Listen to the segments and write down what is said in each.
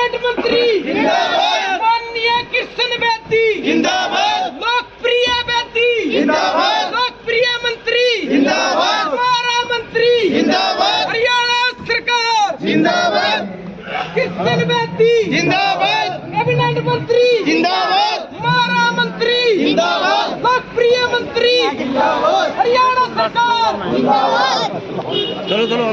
Cabinet मंत्री जिंदाबाद, माननीय कृष्ण बेदी जिंदाबाद, लोकप्रिय बेदी जिंदाबाद, लोकप्रिय मंत्री जिंदाबाद, हमारा मंत्री जिंदाबाद, हरियाणा सरकार जिंदाबाद, कृष्ण बेदी जिंदाबाद, कैबिनेट मंत्री जिंदाबाद, हमारा मंत्री जिंदाबाद, लोकप्रिय मंत्री जिंदाबाद, हरियाणा सरकार जिंदाबाद। चलो चलो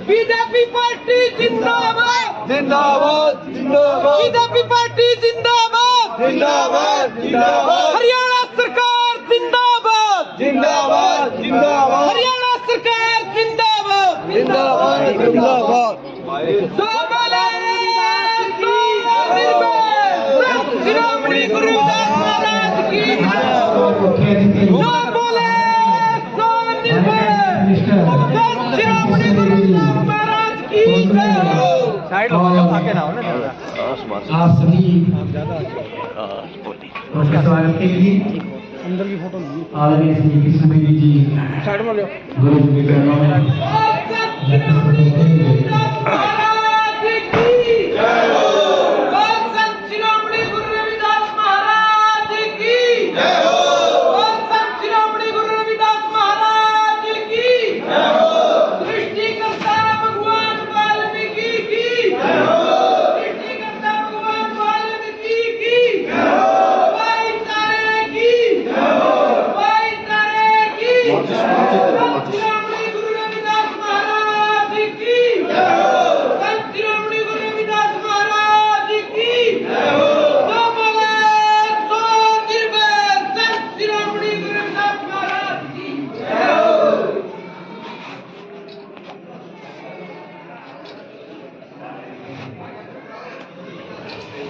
बीजेपी पार्टी जिंदाबाद जिंदाबाद जिंदाबाद बीजेपी पार्टी जिंदाबाद जिंदाबाद जिंदाबाद हरियाणा सरकार जिंदाबाद जिंदाबाद जिंदाबाद हरियाणा सरकार जिंदाबाद जिंदाबाद जिंदाबाद शिरोमणि गुरुदास महाराज की शिरोमणि गुरुदास महाराज की साइड लो आगे ना हो ना आप सभी उसका स्वागत के लिए अंदर की फोटो नहीं आदरणीय श्री कृष्ण बेदी जी साइड में लो गुरु जी के चरणों में शिरोमणि गुरु रविदास महाराज की जय हो, शिरोमणि गुरु रविदास महाराज की जय हो, सृष्टिकर्ता भगवान वाल्मीकि की जय हो, सृष्टिकर्ता भगवान वाल्मीकि की जय हो, भाईचारे की जय हो, भाईचारे की जय हो, शिरोमणि गुरु रविदास महाराज की जय हो, शिरोमणि गुरु रविदास महाराज की जय हो, तो बोले तो गिरवे संत शिरोमणि गुरु रविदास महाराज की जय हो।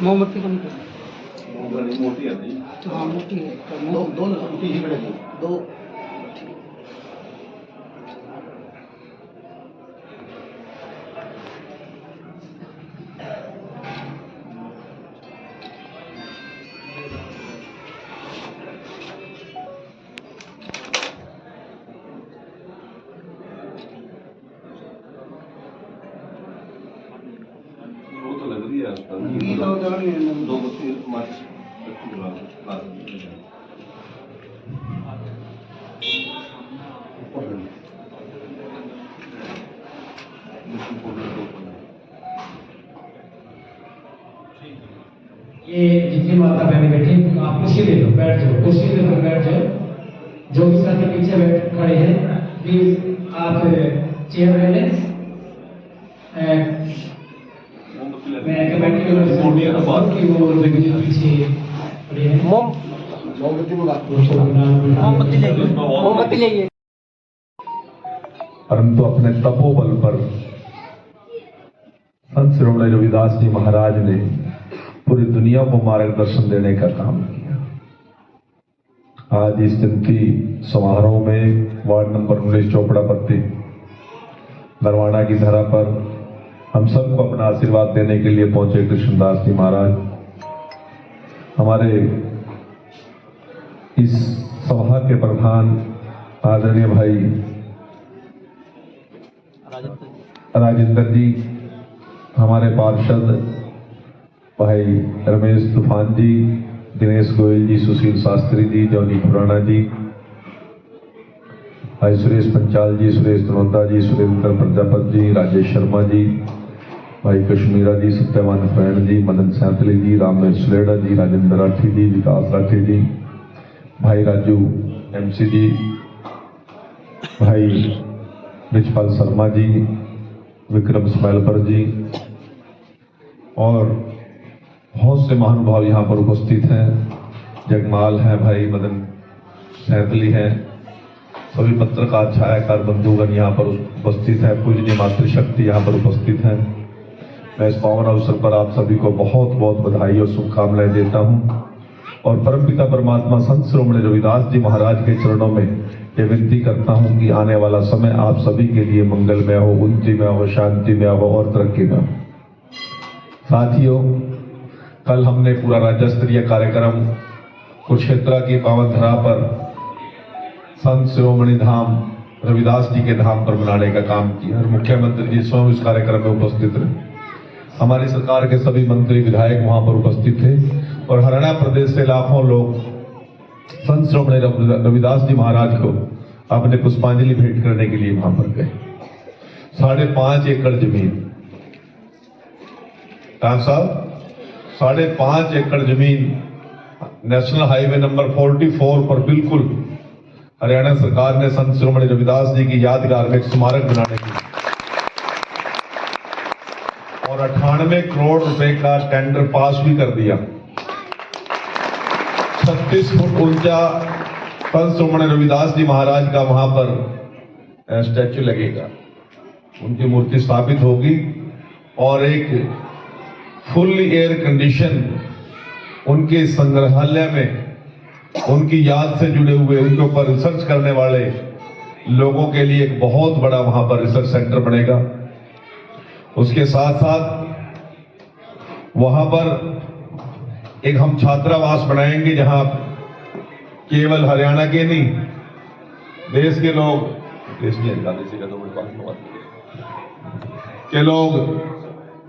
मोमबत्ती बंद कर मोटी है नहीं हाँ मोटी है दो मोटी ही पड़ेगी दो वो तो लग रही है दो बत्ती माचिस ये जितनी माता बहने बैठी आप कुर्सी ले लो बैठ जाओ कुर्सी ले लो बैठ जाओ जो भी साथी पीछे बैठ खड़े हैं प्लीज आप चेयर ले लें मैं कमेटी की ओर से की वो पीछे खड़े हैं मोमबत्ती लेंगे परंतु अपने तपोबल पर संत शिरोमणि रविदास जी महाराज ने पूरी दुनिया को मार्गदर्शन देने का काम किया। आज इस जयंती समारोह में वार्ड नंबर 19 चोपड़ा पत्ती नरवाना की धरा पर हम सबको अपना आशीर्वाद देने के लिए पहुंचे कृष्णदास जी महाराज। हमारे इस सभा के प्रधान आदरणीय भाई राजेंद्र जी, हमारे पार्षद भाई रमेश तूफान जी, दिनेश गोयल जी, सुशील शास्त्री जी, जॉनी खुराना जी, भाई सुरेश पंचाल जी, सुरेश धनोता जी, सुरेंद्र प्रजापत जी, राजेश शर्मा जी, भाई कश्मीरा जी, सत्यवान फैन जी, मदन सैंतले जी, रामेश सुलेड़ा जी, राजेंद्र राठी जी, विकास राठी जी, भाई राजू MC जी, भाई रिचपाल शर्मा जी, विक्रम स्मैलपर जी और बहुत से महानुभाव यहाँ पर उपस्थित हैं। जगमाल हैं, भाई मदन सैंतली हैं, सभी पत्रकार छायाकार बंधुगण यहाँ पर उपस्थित हैं, पूजनीय मातृशक्ति यहाँ पर उपस्थित हैं। मैं इस पावन अवसर पर आप सभी को बहुत बहुत बधाई और शुभकामनाएं देता हूँ और परमपिता परमात्मा संत शिरोमणि रविदास जी महाराज के चरणों में ये विनती करता हूँ कि आने वाला समय आप सभी के लिए मंगलमय हो, उन्नति में हो, शांति में हो और तरक्की में हो। साथियों, कल हमने पूरा राज्य स्तरीय कार्यक्रम कुरुक्षेत्र की पावन धरा पर संत शिरोमणि धाम रविदास जी के धाम पर बनाने का काम किया और मुख्यमंत्री जी स्वयं इस कार्यक्रम में उपस्थित रहे। हमारी सरकार के सभी मंत्री विधायक वहां पर उपस्थित थे और हरियाणा प्रदेश से लाखों लोग संत शिरोमणि रविदास जी महाराज को अपने पुष्पांजलि भेंट करने के लिए वहां पर गए। 5.5 एकड़ जमीन, साहब 5.5 एकड़ जमीन नेशनल हाईवे नंबर 44 पर बिल्कुल हरियाणा सरकार ने संत शिरोमणि रविदास जी की यादगार में एक स्मारक बनाने की और 98 करोड़ रुपए का टेंडर पास भी कर दिया। 36 फुट ऊंचा संत शिरोमणि रविदास जी महाराज का वहां पर स्टैच्यू लगेगा, उनकी मूर्ति स्थापित होगी और एक फुल एयर कंडीशन उनके संग्रहालय में उनकी याद से जुड़े हुए, उनके ऊपर रिसर्च करने वाले लोगों के लिए एक बहुत बड़ा वहां पर रिसर्च सेंटर बनेगा। उसके साथ साथ वहां पर एक हम छात्रावास बनाएंगे जहां केवल हरियाणा के नहीं, देश के लोग, देश के लोग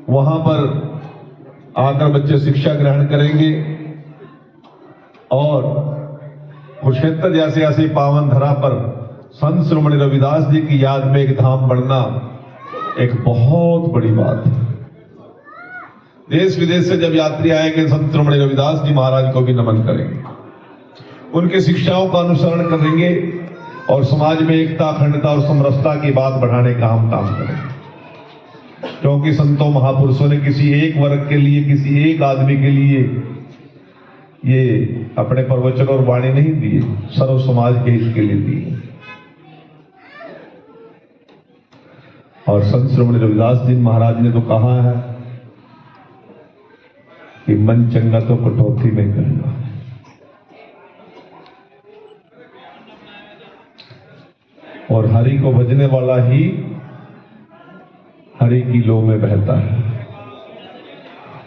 वहां पर आकर बच्चे शिक्षा ग्रहण करेंगे और कुरुक्षेत्र जैसे ऐसी पावन धरा पर संत शिरोमणि रविदास जी की याद में एक धाम बनना एक बहुत बड़ी बात है। देश विदेश से जब यात्री आएंगे संत शिरोमणि रविदास जी महाराज को भी नमन करेंगे, उनकी शिक्षाओं का अनुसरण करेंगे और समाज में एकता, अखंडता और समरसता की बात बढ़ाने का हम काम करेंगे। क्योंकि संतों महापुरुषों ने किसी एक वर्ग के लिए, किसी एक आदमी के लिए ये अपने प्रवचन और वाणी नहीं दिए, सर्व समाज के हित के लिए दिए। और संत शिरोमणि रविदास जी महाराज ने तो कहा है कि मन चंगा तो कटौती में करना। और हरि को भजने वाला ही हरि की लो में बहता है।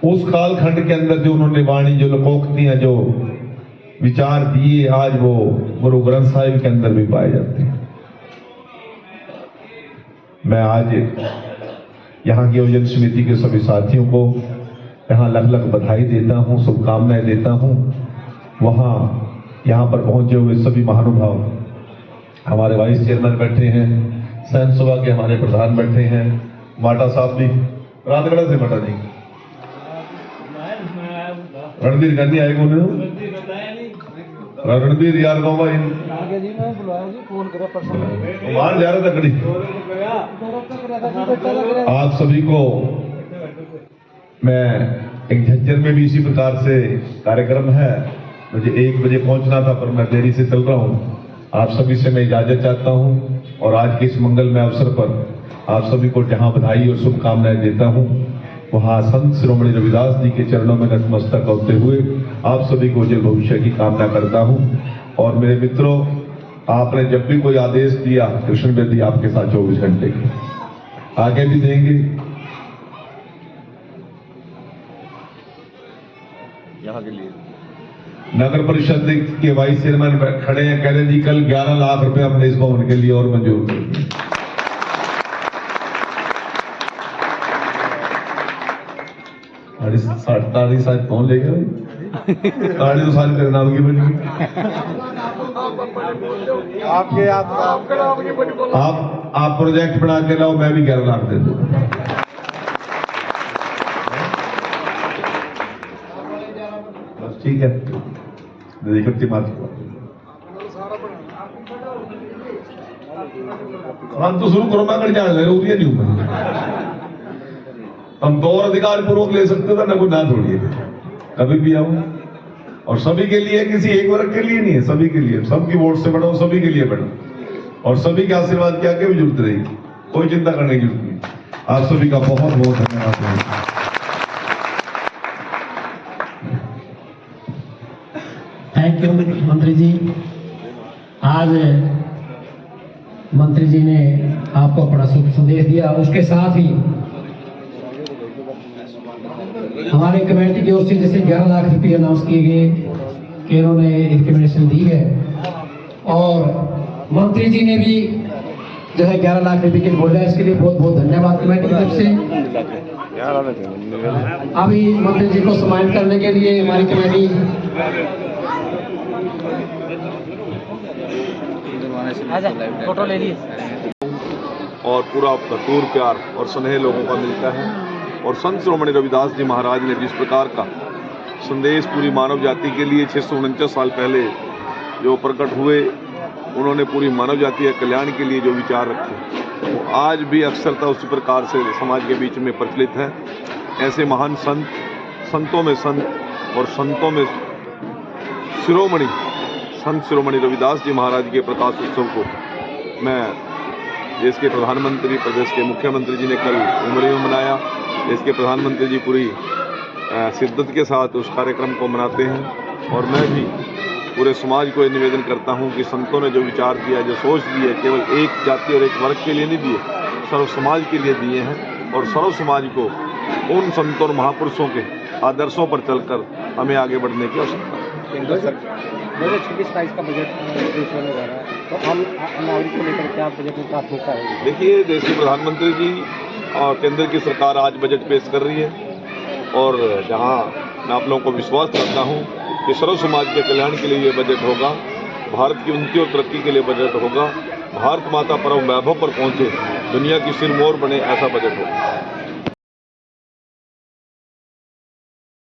उस कालखंड के अंदर जो उन्होंने वाणी, जो लोकोक्तियां, जो विचार दिए, आज वो गुरु ग्रंथ साहिब के अंदर भी पाए जाते हैं। मैं आज यहाँ की आयोजन समिति के सभी साथियों को यहाँ लख लख बधाई देता हूँ, शुभकामनाएं देता हूँ। वहाँ यहाँ पर पहुंचे हुए सभी महानुभाव, हमारे वाइस चेयरमैन बैठे हैं, सैन सभा के हमारे प्रधान बैठे हैं, माटा साहब भी रातगढ़ से, माटा जी रणधीर गांधी आए कौन रणधीर यार गाँव मान जा रहा था कड़ी। आप सभी को मैं एक झज्जर में भी इसी प्रकार से कार्यक्रम है, मुझे 1 बजे पहुंचना था पर मैं देरी से चल रहा हूं। आप सभी से मैं इजाजत चाहता हूं और आज के इस मंगलमय अवसर पर आप सभी को जहां बधाई और शुभकामनाएं देता हूं, वहां संत शिरोमणि रविदास जी के चरणों में नतमस्तक होते हुए आप सभी को उज्जवल भविष्य की कामना करता हूं। और मेरे मित्रों, आपने जब भी कोई आदेश दिया, कृष्ण बेदी आपके साथ 24 घंटे के आगे भी देंगे। यहाँ के लिए नगर परिषद के वाइस चेयरमैन खड़े हैं, कह रहे जी कल 11 लाख रुपए हमने इस भवन के लिए और मंजूर कर दिए। ताड़ी शायद कौन ले गया? ताड़ी तो सारी तेरे नाम की बनी। आप प्रोजेक्ट बना के लाओ, मैं भी 11 लाख दे दूं। बस ठीक है, इकट्ठी बात हम तो शुरू करो, मैं कर जाने लगे नहीं हूं। हम तो और अधिकार पूर्वक ले सकते थे ना, कोई ना थोड़ी है, कभी भी आओ। और सभी के लिए, किसी एक वर्ग के लिए नहीं है, सभी के लिए, सबकी वोट से बढ़ो, सभी के लिए बढ़ो और सभी के आशीर्वाद की आगे भी जुड़ती रहेगी, कोई चिंता करने की जरूरत नहीं। आप सभी का बहुत बहुत धन्यवाद। थैंक यू मंत्री जी। आज मंत्री जी ने आपको बड़ा शुभ संदेश दिया, उसके साथ ही हमारे कमेटी की ओर से जैसे 11 लाख रुपये अनाउंस किए गए कि इन्होंने रिकमेंडेशन दी है और मंत्री जी ने भी जो है 11 लाख रुपए की बोला, इसके लिए बहुत बहुत धन्यवाद कमेटी की तरफ से। अभी मंत्री जी को सम्मानित करने के लिए हमारी कमेटी फोटो ले लिए और पूरा भरपूर प्यार और स्नेह लोगों का मिलता है। और संत शिरोमणि रविदास जी महाराज ने जिस प्रकार का संदेश पूरी मानव जाति के लिए 649 साल पहले जो प्रकट हुए, उन्होंने पूरी मानव जाति के कल्याण के लिए जो विचार रखे, वो आज भी अक्सरता उसी प्रकार से समाज के बीच में प्रचलित है। ऐसे महान संत, संतों में संत और संतों में शिरोमणि संत शिरोमणि रविदास जी महाराज के प्रकाश उत्सव को मैं देश के प्रधानमंत्री, प्रदेश के मुख्यमंत्री जी ने कल उमरी में मनाया। देश के प्रधानमंत्री जी पूरी शिद्दत के साथ उस कार्यक्रम को मनाते हैं। और मैं भी पूरे समाज को ये निवेदन करता हूं कि संतों ने जो विचार दिया, जो सोच दी है, केवल एक जाति और एक वर्ग के लिए नहीं दिए, सर्व समाज के लिए दिए हैं। और सर्व समाज को उन संतों और महापुरुषों के आदर्शों पर चलकर हमें आगे बढ़ने की आवश्यकता है। 2026-22 का बजट पेश होने जा रहा है, तो हम नागरिक को लेकर क्या बजट में प्राथमिकता है? देखिए, देश के प्रधानमंत्री जी और केंद्र की सरकार आज बजट पेश कर रही है। और जहां मैं आप लोगों को विश्वास करता हूं कि सर्व समाज के कल्याण के लिए ये बजट होगा, भारत की उन्नति और तरक्की के लिए बजट होगा, भारत माता परम वैभव पर पहुंचे, दुनिया की सिरमौर बने, ऐसा बजट होगा।